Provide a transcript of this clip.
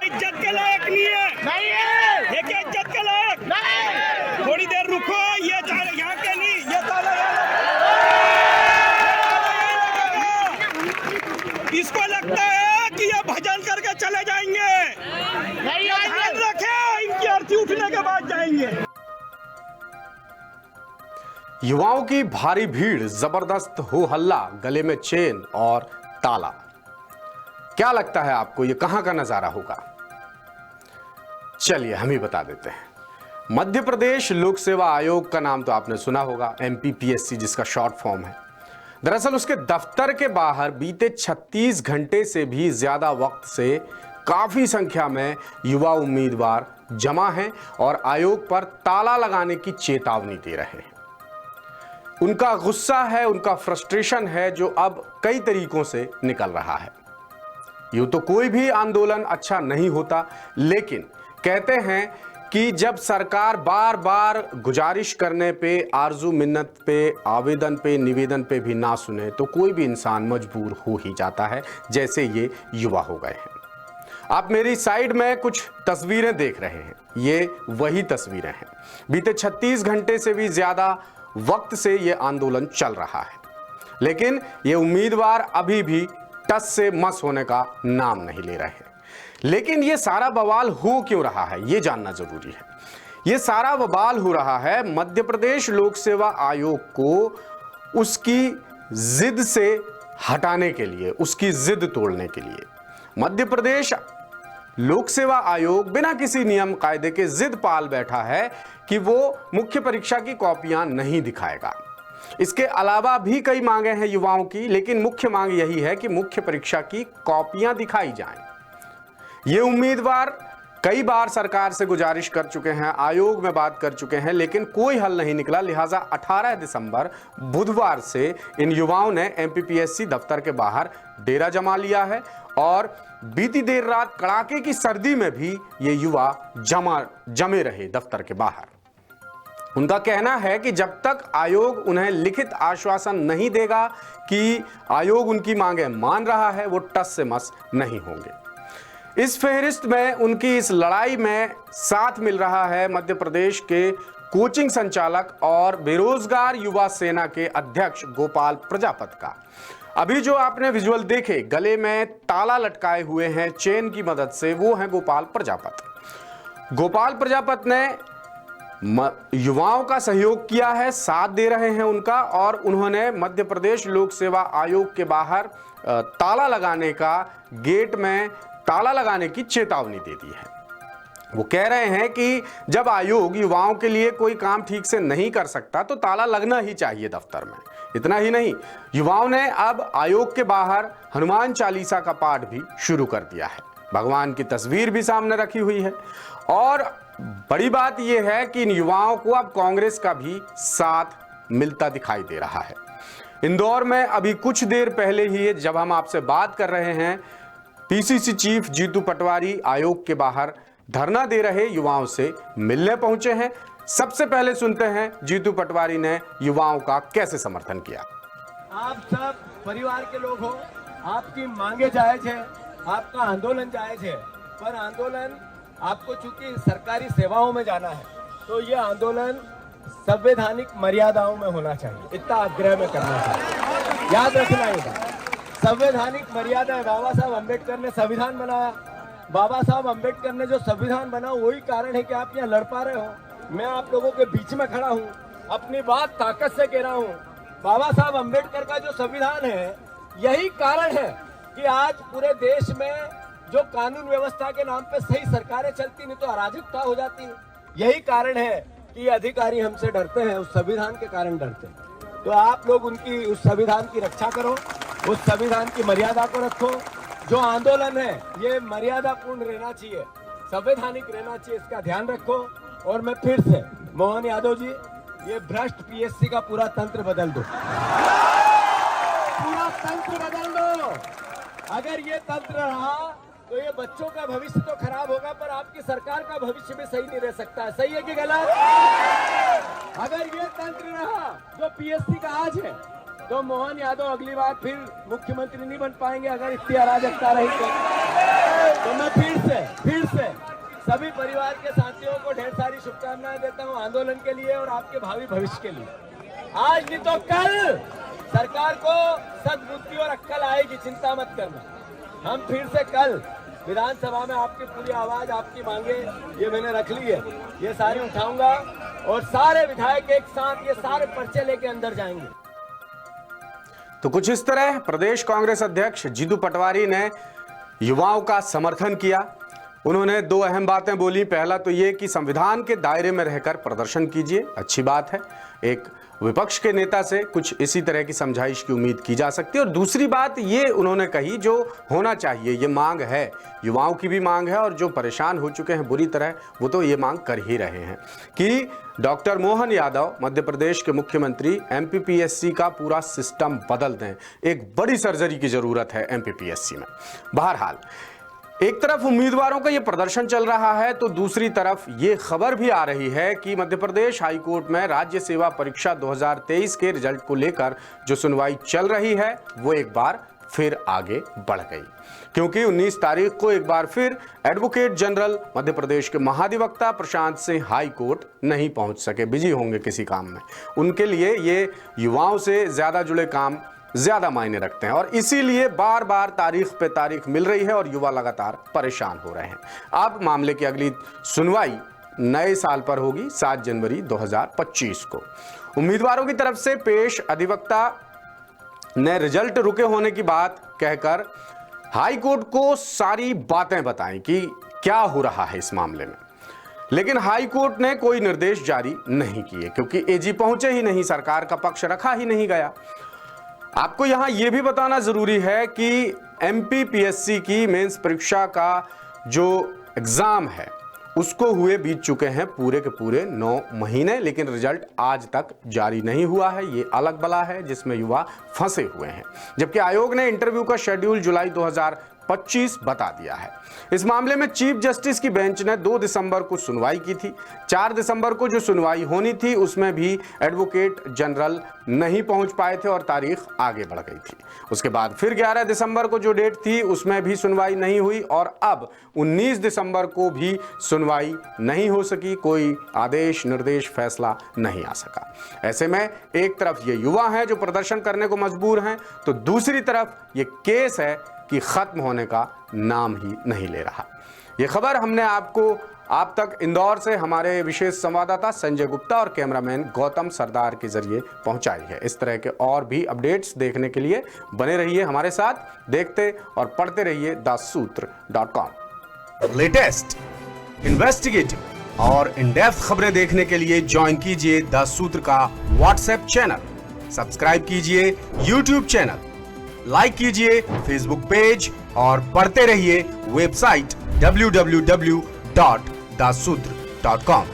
इज्जत के लायक नहीं है, नहीं है, ये क्या इज्जत के लायक नहीं। थोड़ी देर रुको, ये यहाँ के नहीं, ये ताला इसको लगता है कि ये भजन करके चले जाएंगे, ध्यान रखे इनकी अर्थी उठने के बाद जाएंगे। युवाओं की भारी भीड़, जबरदस्त हो हल्ला, गले में चेन और ताला। क्या लगता है आपको ये कहां का नजारा होगा? चलिए हम ही बता देते हैं। मध्य प्रदेश लोक सेवा आयोग का नाम तो आपने सुना होगा, MPPSC जिसका शॉर्ट फॉर्म है। दरअसल उसके दफ्तर के बाहर बीते 36 घंटे से भी ज्यादा वक्त से काफी संख्या में युवा उम्मीदवार जमा हैं और आयोग पर ताला लगाने की चेतावनी दे रहे हैं। उनका गुस्सा है, उनका फ्रस्ट्रेशन है जो अब कई तरीकों से निकल रहा है। यूं तो कोई भी आंदोलन अच्छा नहीं होता, लेकिन कहते हैं कि जब सरकार बार बार गुजारिश करने पे, आरजू मिन्नत पे, आवेदन पे, निवेदन पे भी ना सुने तो कोई भी इंसान मजबूर हो ही जाता है, जैसे ये युवा हो गए हैं। आप मेरी साइड में कुछ तस्वीरें देख रहे हैं, ये वही तस्वीरें हैं। बीते 36 घंटे से भी ज्यादा वक्त से ये आंदोलन चल रहा है, लेकिन ये उम्मीदवार अभी भी टस से मस होने का नाम नहीं ले रहे हैं। लेकिन ये सारा बवाल हो क्यों रहा है, ये जानना जरूरी है। ये सारा बवाल हो रहा है मध्य प्रदेश लोक सेवा आयोग को उसकी जिद से हटाने के लिए, उसकी जिद तोड़ने के लिए। मध्य प्रदेश लोक सेवा आयोग बिना किसी नियम कायदे के जिद पाल बैठा है कि वो मुख्य परीक्षा की कॉपियां नहीं दिखाएगा। इसके अलावा भी कई मांगे हैं युवाओं की, लेकिन मुख्य मांग यही है कि मुख्य परीक्षा की कॉपियां दिखाई जाएं। ये उम्मीदवार कई बार सरकार से गुजारिश कर चुके हैं, आयोग में बात कर चुके हैं, लेकिन कोई हल नहीं निकला। लिहाजा 18 दिसंबर बुधवार से इन युवाओं ने MPPSC दफ्तर के बाहर डेरा जमा लिया है और बीती देर रात कड़ाके की सर्दी में भी ये युवा जमे रहे दफ्तर के बाहर। उनका कहना है कि जब तक आयोग उन्हें लिखित आश्वासन नहीं देगा कि आयोग उनकी मांगें मान रहा है, वो टस से मस नहीं होंगे। इस फहरिस्त में, उनकी इस लड़ाई में साथ मिल रहा है मध्य प्रदेश के कोचिंग संचालक और बेरोजगार युवा सेना के अध्यक्ष गोपाल प्रजापत का। अभी जो आपने विजुअल देखे, गले में ताला लटकाए हुए हैं चेन की मदद से, वो हैं गोपाल प्रजापत। गोपाल प्रजापत ने युवाओं का सहयोग किया है, साथ दे रहे हैं उनका, और उन्होंने मध्य प्रदेश लोक सेवा आयोग के बाहर ताला लगाने का, गेट में ताला लगाने की चेतावनी दे दी है। वो कह रहे हैं कि जब आयोग युवाओं के लिए कोई काम ठीक से नहीं कर सकता तो ताला लगना ही चाहिए दफ्तर में। इतना ही नहीं, युवाओं ने अब आयोग के बाहर हनुमान चालीसा का पाठ भी शुरू कर दिया है। भगवान की तस्वीर भी सामने रखी हुई है और बड़ी बात यह है कि इन युवाओं को अब कांग्रेस का भी साथ मिलता दिखाई दे रहा है। इंदौर में अभी कुछ देर पहले ही जब हम आपसे बात कर रहे हैं, PCC चीफ जीतू पटवारी आयोग के बाहर धरना दे रहे युवाओं से मिलने पहुंचे हैं। सबसे पहले सुनते हैं जीतू पटवारी ने युवाओं का कैसे समर्थन किया। आप सब परिवार के लोग हो, आपकी मांगे जायज है, आपका आंदोलन जायज है, पर आंदोलन आपको चूंकि सरकारी सेवाओं में जाना है तो ये आंदोलन संवैधानिक मर्यादाओं में होना चाहिए, इतना आग्रह में करना चाहिए। याद रखना ये बात, संवैधानिक मर्यादा है। बाबा साहब अम्बेडकर ने संविधान बनाया, बाबा साहब अम्बेडकर ने जो संविधान बना वही कारण है कि आप यहाँ लड़ पा रहे हो। मैं आप लोगों के बीच में खड़ा हूँ, अपनी बात ताकत से कह रहा हूँ। बाबा साहब अम्बेडकर का जो संविधान है, यही कारण है कि आज पूरे देश में जो कानून व्यवस्था के नाम पे सही सरकारें चलती, नहीं तो अराजकता हो जाती। यही कारण है कि अधिकारी हमसे डरते हैं, उस संविधान के कारण डरते हैं। तो आप लोग उनकी उस संविधान की रक्षा करो, उस संविधान की मर्यादा को रखो। जो आंदोलन है ये मर्यादा पूर्ण रहना चाहिए, संवैधानिक रहना चाहिए, इसका ध्यान रखो। और मैं फिर से मोहन यादव जी, ये भ्रष्ट PSC का पूरा तंत्र बदल दो, पूरा तंत्र बदल दो। अगर ये तंत्र रहा तो ये बच्चों का भविष्य तो खराब होगा, पर आपकी सरकार का भविष्य भी सही नहीं रह सकता है। सही है कि गलत? अगर ये तंत्र रहा जो PSC का आज है, तो मोहन यादव अगली बार फिर मुख्यमंत्री नहीं बन पाएंगे अगर इतनी अराजकता रही तो। तो मैं फिर से सभी परिवार के साथियों को ढेर सारी शुभकामनाएं देता हूं आंदोलन के लिए और आपके भावी भविष्य के लिए। आज नहीं तो कल सरकार को सद्बुद्धि और अक्कल आएगी, चिंता मत करना। हम फिर से कल विधानसभा में आपकी पूरी आवाज, आपकी मांगे ये मैंने रख ली है, ये सारी उठाऊंगा और सारे विधायक एक साथ ये सारे पर्चे लेके अंदर जाएंगे। तो कुछ इस तरह प्रदेश कांग्रेस अध्यक्ष जीतू पटवारी ने युवाओं का समर्थन किया। उन्होंने दो अहम बातें बोली। पहला तो ये कि संविधान के दायरे में रहकर प्रदर्शन कीजिए, अच्छी बात है। एक विपक्ष के नेता से कुछ इसी तरह की समझाइश की उम्मीद की जा सकती है। और दूसरी बात ये उन्होंने कही जो होना चाहिए, ये मांग है, युवाओं की भी मांग है और जो परेशान हो चुके हैं बुरी तरह वो तो ये मांग कर ही रहे हैं कि डॉक्टर मोहन यादव मध्य प्रदेश के मुख्यमंत्री एमपीपीएससी का पूरा सिस्टम बदल दें। एक बड़ी सर्जरी की जरूरत है एमपीपीएससी में। बहरहाल एक तरफ उम्मीदवारों का यह प्रदर्शन चल रहा है तो दूसरी तरफ ये खबर भी आ रही है कि मध्य प्रदेश हाईकोर्ट में राज्य सेवा परीक्षा 2023 के रिजल्ट को लेकर जो सुनवाई चल रही है वो एक बार फिर आगे बढ़ गई, क्योंकि 19 तारीख को एक बार फिर एडवोकेट जनरल मध्य प्रदेश के महाधिवक्ता प्रशांत सिंह हाई कोर्ट नहीं पहुंच सके, बिजी होंगे किसी काम में। उनके लिए ये युवाओं से ज्यादा जुड़े काम ज्यादा मायने रखते हैं और इसीलिए बार बार तारीख पे तारीख मिल रही है और युवा लगातार परेशान हो रहे हैं। अब मामले की अगली सुनवाई नए साल पर होगी 7 जनवरी 2025 को। उम्मीदवारों की तरफ से पेश अधिवक्ता ने रिजल्ट रुके होने की बात कहकर हाई कोर्ट को सारी बातें बताई कि क्या हो रहा है इस मामले में, लेकिन हाई कोर्ट ने कोई निर्देश जारी नहीं किए क्योंकि एजी पहुंचे ही नहीं, सरकार का पक्ष रखा ही नहीं गया। आपको यहां यह भी बताना जरूरी है कि एमपीपीएससी की मेंस परीक्षा का जो एग्जाम है उसको हुए बीत चुके हैं पूरे के पूरे 9 महीने, लेकिन रिजल्ट आज तक जारी नहीं हुआ है। ये अलग बला है जिसमें युवा फंसे हुए हैं, जबकि आयोग ने इंटरव्यू का शेड्यूल जुलाई 2025 बता दिया है। इस मामले में चीफ जस्टिस की बेंच ने 2 दिसंबर को सुनवाई की थी। 4 दिसंबर को जो सुनवाई होनी थी उसमें भी एडवोकेट जनरल नहीं पहुंच पाए थे और तारीख आगे बढ़ गई थी। उसके बाद फिर 11 दिसंबर को जो डेट थी उसमें भी सुनवाई नहीं हुई और अब 19 दिसंबर को भी सुनवाई नहीं हो सकी, कोई आदेश निर्देश फैसला नहीं आ सका। ऐसे में एक तरफ ये युवा हैं जो प्रदर्शन करने को मजबूर हैं, तो दूसरी तरफ ये केस है कि खत्म होने का नाम ही नहीं ले रहा। यह खबर हमने आपको आप तक इंदौर से हमारे विशेष संवाददाता संजय गुप्ता और कैमरामैन गौतम सरदार के जरिए पहुंचाई है। इस तरह के और भी अपडेट्स देखने के लिए बने रहिए हमारे साथ, देखते और पढ़ते रहिए dassutra.com। लेटेस्ट, इन्वेस्टिगेटिव और इन डेप्थ खबरें देखने के लिए ज्वाइन कीजिए द सूत्र का व्हाट्सएप चैनल, सब्सक्राइब कीजिए यूट्यूब चैनल, लाइक कीजिए फेसबुक पेज और पढ़ते रहिए वेबसाइट www.dassutra.com।